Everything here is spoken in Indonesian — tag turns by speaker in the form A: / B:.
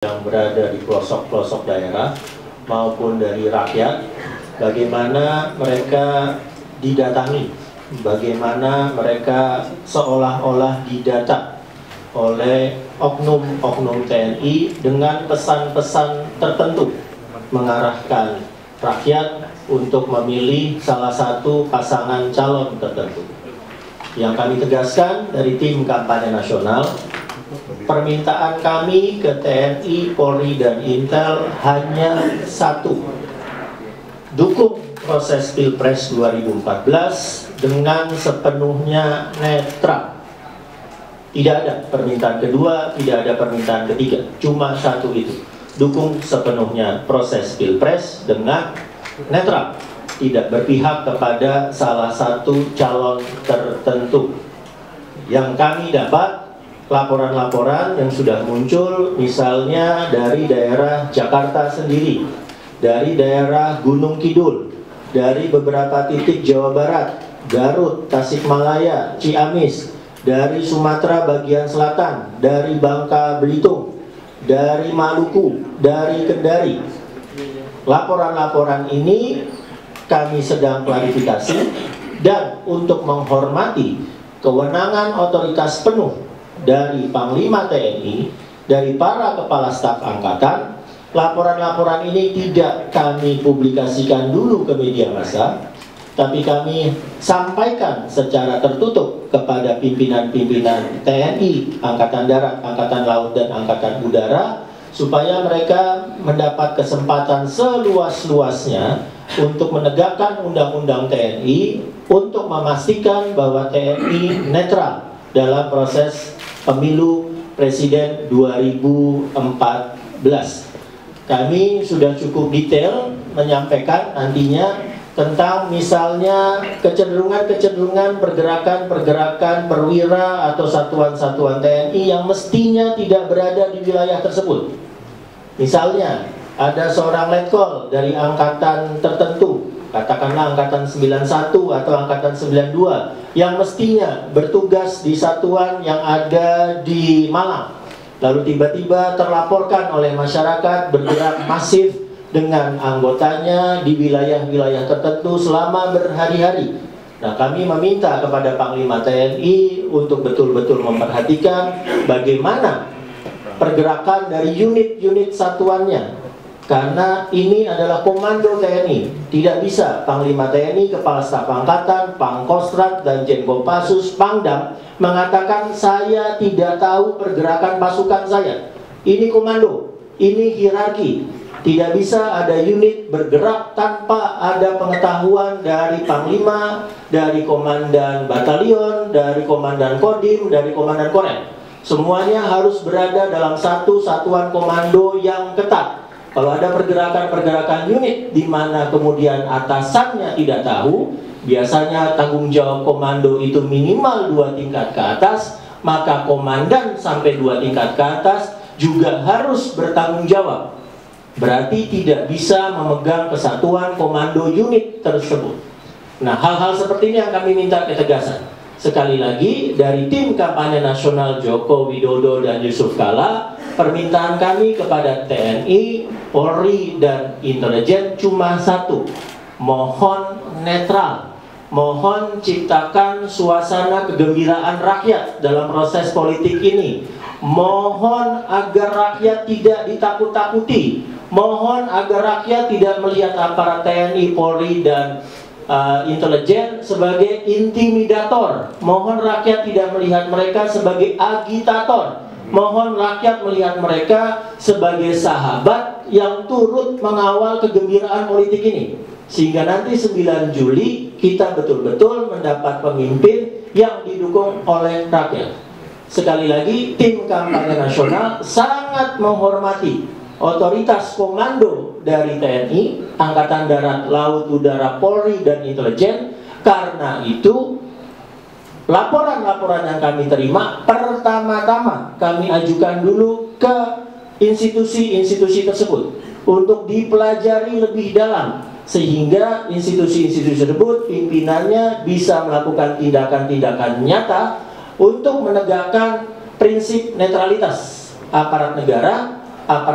A: yang berada di pelosok-pelosok daerah maupun dari rakyat, bagaimana mereka didatangi, bagaimana mereka seolah-olah didata oleh oknum-oknum TNI dengan pesan-pesan tertentu mengarahkan rakyat untuk memilih salah satu pasangan calon tertentu. Yang kami tegaskan dari tim kampanye nasional, permintaan kami ke TNI, Polri, dan Intel hanya satu: dukung proses Pilpres 2014 dengan sepenuhnya netral. Tidak ada permintaan kedua, tidak ada permintaan ketiga, cuma satu itu: dukung sepenuhnya proses Pilpres dengan netral, tidak berpihak kepada salah satu calon tertentu. Yang kami dapat laporan-laporan yang sudah muncul, misalnya dari daerah Jakarta sendiri, dari daerah Gunung Kidul, dari beberapa titik Jawa Barat, Garut, Tasikmalaya, Ciamis, dari Sumatera bagian selatan, dari Bangka Belitung, dari Maluku, dari Kendari. Laporan-laporan ini kami sedang klarifikasi, dan untuk menghormati kewenangan otoritas penuh dari Panglima TNI, dari para kepala staf angkatan, laporan-laporan ini tidak kami publikasikan dulu ke media massa, tapi kami sampaikan secara tertutup kepada pimpinan-pimpinan TNI, Angkatan Darat, Angkatan Laut, dan Angkatan Udara, supaya mereka mendapat kesempatan seluas-luasnya untuk menegakkan undang-undang TNI, untuk memastikan bahwa TNI netral dalam proses pemilu presiden 2014. Kami sudah cukup detail menyampaikan nantinya tentang misalnya kecenderungan-kecenderungan pergerakan-pergerakan perwira atau satuan-satuan TNI yang mestinya tidak berada di wilayah tersebut. Misalnya ada seorang letkol dari angkatan tertentu, katakanlah angkatan 91 atau angkatan 92, yang mestinya bertugas di satuan yang ada di Malang, lalu tiba-tiba terlaporkan oleh masyarakat bergerak masif dengan anggotanya di wilayah-wilayah tertentu selama berhari-hari. Nah, kami meminta kepada Panglima TNI untuk betul-betul memperhatikan bagaimana pergerakan dari unit-unit satuannya, karena ini adalah komando TNI. Tidak bisa Panglima TNI, Kepala Staf Angkatan, Pangkostrat, dan Jenkompasus, Pangdam mengatakan saya tidak tahu pergerakan pasukan saya. Ini komando, ini hierarki. Tidak bisa ada unit bergerak tanpa ada pengetahuan dari Panglima, dari Komandan Batalion, dari Komandan Kodim, dari Komandan Korem. Semuanya harus berada dalam satu satuan komando yang ketat. Kalau ada pergerakan-pergerakan unit di mana kemudian atasannya tidak tahu, biasanya tanggung jawab komando itu minimal 2 tingkat ke atas, maka komandan sampai 2 tingkat ke atas juga harus bertanggung jawab. Berarti tidak bisa memegang kesatuan komando unit tersebut. Nah, hal-hal seperti ini yang kami minta ketegasan. Sekali lagi, dari tim kampanye nasional Joko Widodo dan Yusuf Kala, permintaan kami kepada TNI, Polri, dan intelijen cuma satu: mohon netral, mohon ciptakan suasana kegembiraan rakyat dalam proses politik ini, mohon agar rakyat tidak ditakut-takuti, mohon agar rakyat tidak melihat aparat TNI, Polri, dan intelijen sebagai intimidator. Mohon rakyat tidak melihat mereka sebagai agitator. Mohon rakyat melihat mereka sebagai sahabat yang turut mengawal kegembiraan politik ini, sehingga nanti 9 Juli kita betul-betul mendapat pemimpin yang didukung oleh rakyat. Sekali lagi, tim kampanye nasional sangat menghormati otoritas komando dari TNI, Angkatan Darat, Laut, Udara, Polri, dan intelijen. Karena itu, laporan-laporan yang kami terima pertama-tama kami ajukan dulu ke institusi-institusi tersebut untuk dipelajari lebih dalam, sehingga institusi-institusi tersebut pimpinannya bisa melakukan tindakan-tindakan nyata untuk menegakkan prinsip netralitas aparat negara aparat